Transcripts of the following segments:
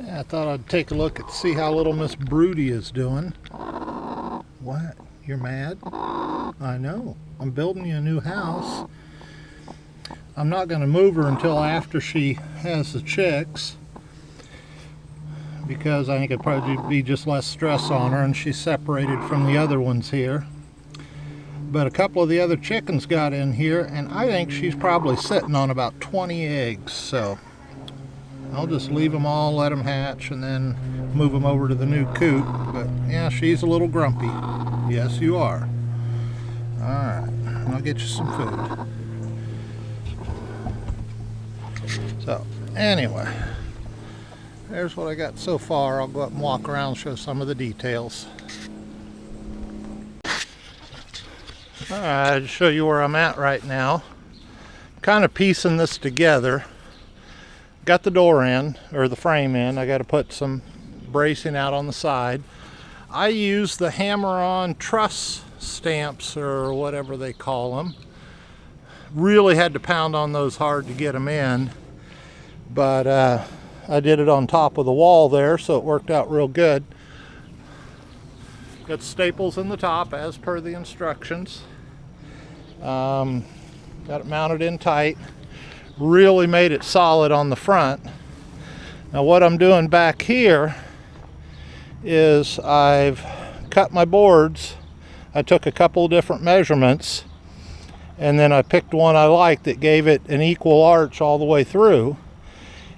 I thought I'd take a look and see how little Miss Broody is doing. What? You're mad? I know. I'm building you a new house. I'm not going to move her until after she has the chicks, because I think it'd probably be just less stress on her and she's separated from the other ones here. But a couple of the other chickens got in here, and I think she's probably sitting on about 20 eggs. So I'll just leave them all, let them hatch, and then move them over to the new coop. But yeah, she's a little grumpy. Yes, you are. Alright, I'll get you some food. So, anyway, there's what I got so far. I'll go up and walk around and show some of the details. Alright, I'll show you where I'm at right now. Kind of piecing this together. Got the door in, or the frame in. I got to put some bracing out on the side. I use the hammer-on truss stamps, or whatever they call them. Really had to pound on those hard to get them in, but I did it on top of the wall there, so it worked out real good. Got staples in the top as per the instructions. Got it mounted in tight. Really made it solid on the front. Now what I'm doing back here is I've cut my boards. I took a couple different measurements, and then I picked one I liked that gave it an equal arch all the way through,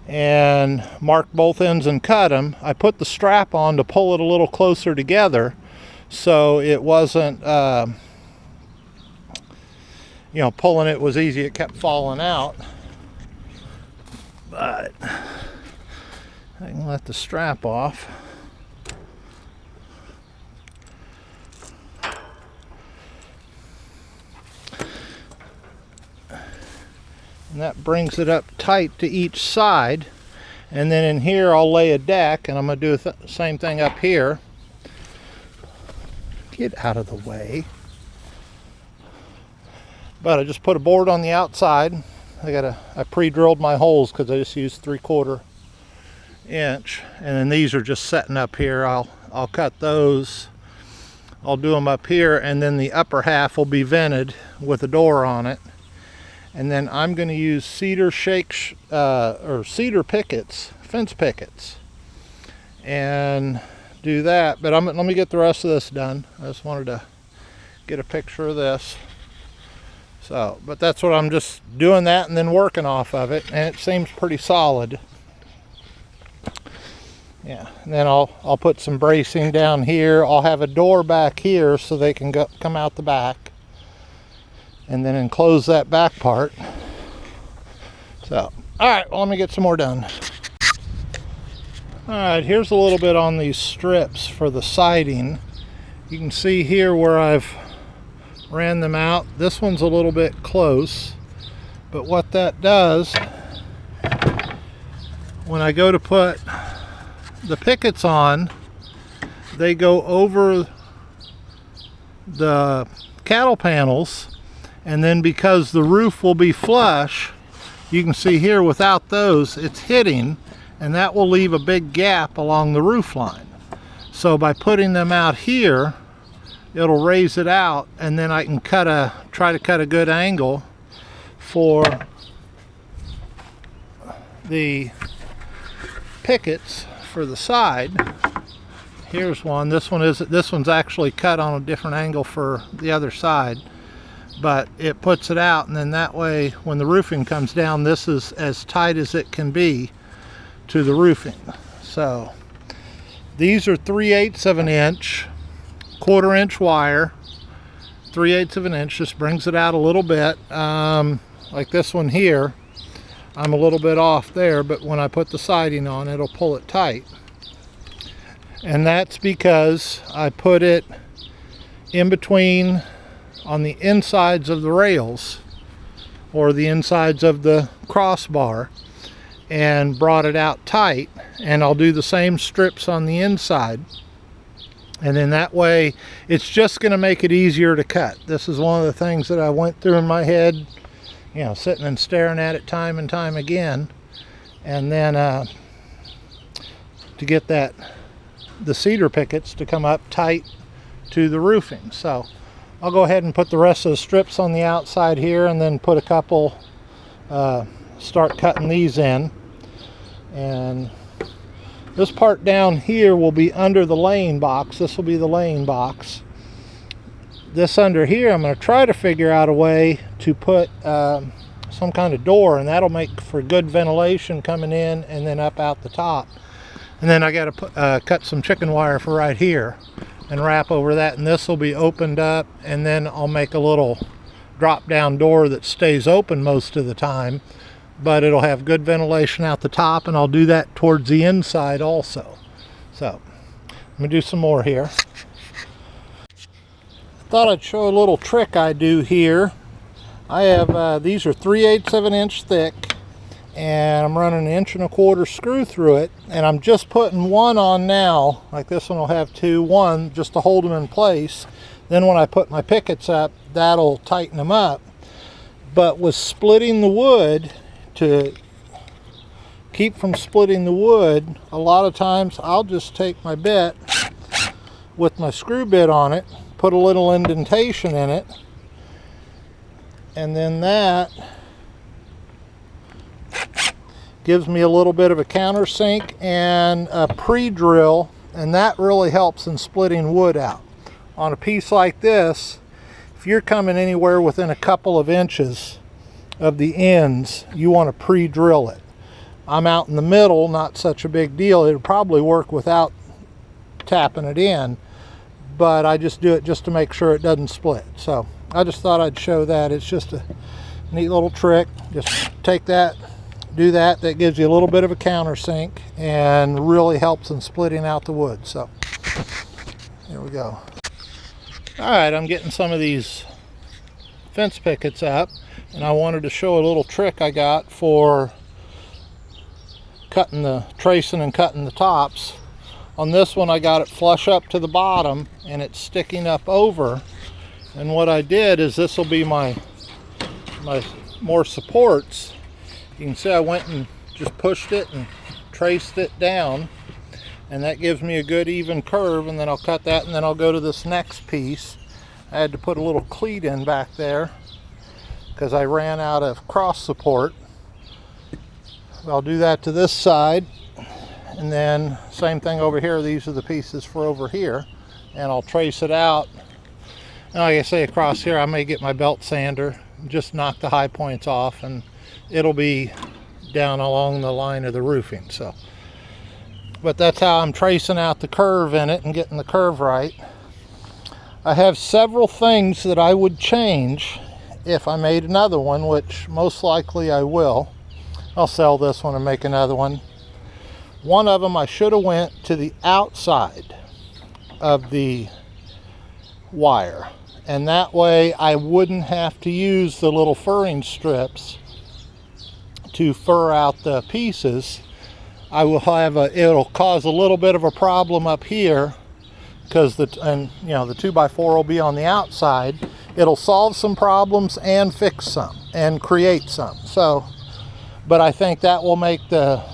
and marked both ends and cut them. I put the strap on to pull it a little closer together, so it wasn't pulling it was easy. It kept falling out. But I can let the strap off. And that brings it up tight to each side. And then in here I'll lay a deck, and I'm going to do the same thing up here. Get out of the way. But I just put a board on the outside. I pre-drilled my holes because I just used 3/4 inch, and then these are just setting up here. I'll cut those. I'll do them up here, and then the upper half will be vented with a door on it. And then I'm going to use cedar cedar pickets, fence pickets, and do that. But let me get the rest of this done. I just wanted to get a picture of this. So, but that's what I'm just doing, that and then working off of it, and it seems pretty solid. Yeah, and then I'll put some bracing down here. I'll have a door back here so they can come out the back, and then enclose that back part. So, all right, well, let me get some more done. All right, here's a little bit on these strips for the siding. You can see here where I've ran them out. This one's a little bit close, but what that does, when I go to put the pickets on, they go over the cattle panels, and then because the roof will be flush, you can see here without those it's hitting, and that will leave a big gap along the roof line. So by putting them out here, it'll raise it out, and then I can try to cut a good angle for the pickets for the side. Here's one. This one's actually cut on a different angle for the other side, but it puts it out, and then that way when the roofing comes down, this is as tight as it can be to the roofing. So these are 3/8 of an inch, 1/4 inch wire, 3/8 of an inch. Just brings it out a little bit. Like this one here, I'm a little bit off there, but when I put the siding on, it'll pull it tight. And that's because I put it in between on the insides of the rails, or the insides of the crossbar, and brought it out tight. And I'll do the same strips on the inside. And then that way, it's just going to make it easier to cut. This is one of the things that I went through in my head, sitting and staring at it time and time again. And then to get the cedar pickets to come up tight to the roofing. So I'll go ahead and put the rest of the strips on the outside here, and then put a couple, start cutting these in. And this part down here will be under the laying box. This will be the laying box. This under here, I'm going to try to figure out a way to put some kind of door, and that'll make for good ventilation coming in and then up out the top. And then I got to cut some chicken wire for right here and wrap over that, and this will be opened up, and then I'll make a little drop down door that stays open most of the time, but it'll have good ventilation out the top, and I'll do that towards the inside also. So let me do some more here. Thought I'd show a little trick I do here. I have these are 3/8 of an inch thick, and I'm running 1¼ inch screw through it, and I'm just putting one on now. Like this one will have one just to hold them in place. Then when I put my pickets up, that'll tighten them up. But with splitting the wood, to keep from splitting the wood, a lot of times I'll just take my bit with my screw bit on it, put a little indentation in it, and then that gives me a little bit of a countersink and a pre-drill, and that really helps in splitting wood out. On a piece like this, if you're coming anywhere within a couple of inches of the ends, you want to pre-drill it. I'm out in the middle, not such a big deal. It'll probably work without tapping it in, but I just do it just to make sure it doesn't split. So I just thought I'd show that. It's just a neat little trick. Just take that, do that. That gives you a little bit of a countersink and really helps in splitting out the wood. So here we go. All right, I'm getting some of these fence pickets up, and I wanted to show a little trick I got for tracing and cutting the tops. On this one, I got it flush up to the bottom, and it's sticking up over. And what I did is, this will be my more supports. You can see I went and just pushed it and traced it down, and that gives me a good even curve. And then I'll cut that, and then I'll go to this next piece. I had to put a little cleat in back there because I ran out of cross support. I'll do that to this side, and then same thing over here. These are the pieces for over here, and I'll trace it out. And like I say, across here I may get my belt sander, just knock the high points off, and it'll be down along the line of the roofing. So, but that's how I'm tracing out the curve in it and getting the curve right. I have several things that I would change if I made another one, which most likely I will. I'll sell this one and make another one. One of them, I should have went to the outside of the wire, and that way I wouldn't have to use the little furring strips to fur out the pieces. I will have it'll cause a little bit of a problem up here, because the 2x4 will be on the outside. It'll solve some problems and fix some and create some. So, but I think that will make the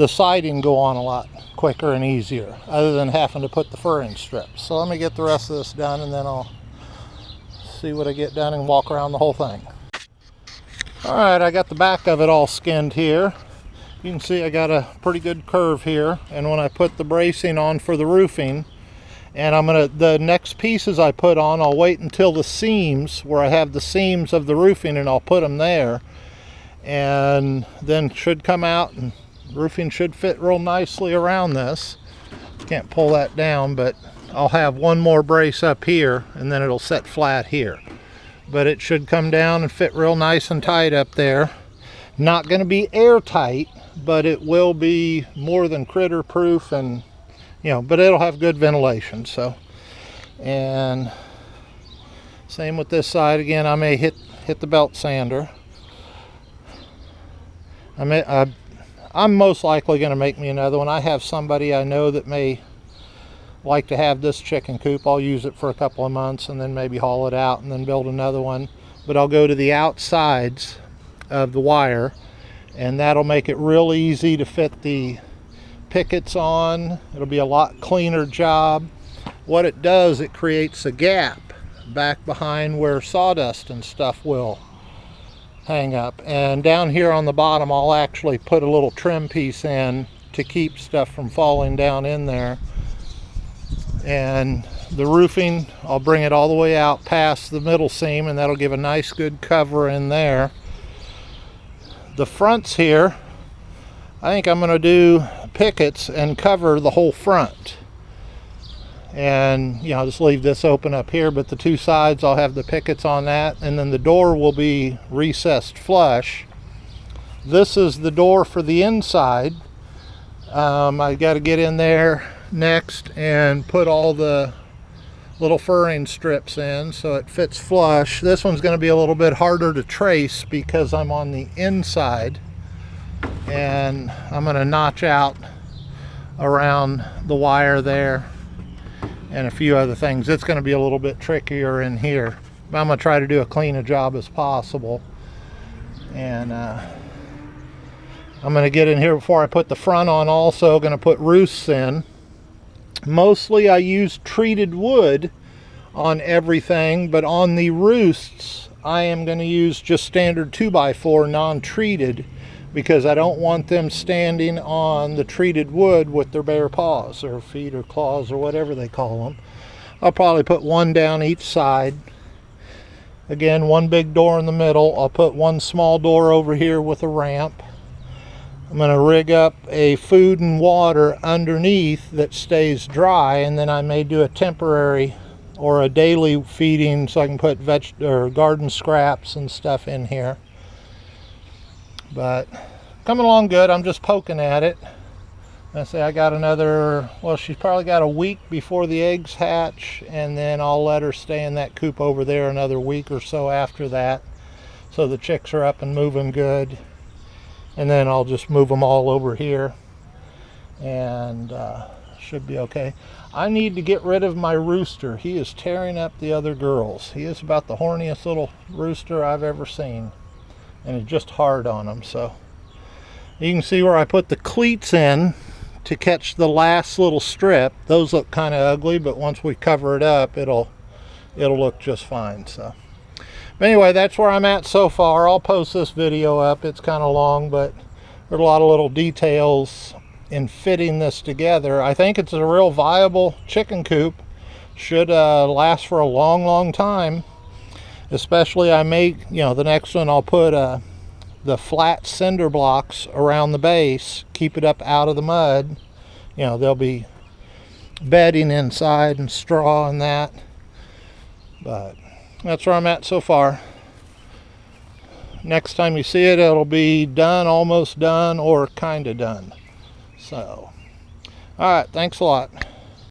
siding go on a lot quicker and easier, other than having to put the furring strips. So let me get the rest of this done, and then I'll see what I get done and walk around the whole thing. All right, I got the back of it all skinned here. You can see I got a pretty good curve here, and when I put the bracing on for the roofing, and the next pieces I put on, I'll wait until the seams, where I have the seams of the roofing, and I'll put them there, and then should come out, and roofing should fit real nicely around this. Can't pull that down, but I'll have one more brace up here, and then it'll set flat here. But it should come down and fit real nice and tight up there. Not going to be airtight, but it will be more than critter proof, and but it'll have good ventilation. So, and same with this side. Again, I may hit the belt sander. I'm most likely going to make me another one. I have somebody I know that may like to have this chicken coop. I'll use it for a couple of months and then maybe haul it out and then build another one. But I'll go to the outsides of the wire, and that'll make it real easy to fit the pickets on. It'll be a lot cleaner job. What it does, it creates a gap back behind where sawdust and stuff will hang up. And down here on the bottom, I'll actually put a little trim piece in to keep stuff from falling down in there. And the roofing, I'll bring it all the way out past the middle seam, and that'll give a nice good cover in there. The fronts here, I think I'm going to do pickets and cover the whole front. And I'll just leave this open up here, but the two sides I'll have the pickets on that, and then the door will be recessed flush. This is the door for the inside. I got to get in there next and put all the little furring strips in so it fits flush. This one's going to be a little bit harder to trace because I'm on the inside, and I'm going to notch out around the wire there and a few other things. It's going to be a little bit trickier in here, but I'm going to try to do as clean a job as possible. And I'm going to get in here before I put the front on. Also going to put roosts in. Mostly I use treated wood on everything, but on the roosts I am going to use just standard 2x4 non-treated, because I don't want them standing on the treated wood with their bare paws or feet or claws or whatever they call them. I'll probably put one down each side. Again, one big door in the middle. I'll put one small door over here with a ramp. I'm going to rig up a food and water underneath that stays dry, and then I may do a temporary or a daily feeding so I can put or garden scraps and stuff in here. But coming along good. I'm just poking at it. I say I got another, well, she's probably got a week before the eggs hatch, and then I'll let her stay in that coop over there another week or so after that, so the chicks are up and moving good. And then I'll just move them all over here, and should be okay. I need to get rid of my rooster. He is tearing up the other girls. He is about the horniest little rooster I've ever seen, and it's just hard on him. So you can see where I put the cleats in to catch the last little strip. Those look kind of ugly, but once we cover it up, it'll look just fine. So but anyway, that's where I'm at so far. I'll post this video up. It's kind of long, but there's a lot of little details in fitting this together. I think it's a real viable chicken coop. Should last for a long time. Especially I may, the next one I'll put the flat cinder blocks around the base, keep it up out of the mud. There'll be bedding inside and straw and that. But that's where I'm at so far. Next time you see it, it'll be done, almost done, or kind of done. So, all right, thanks a lot.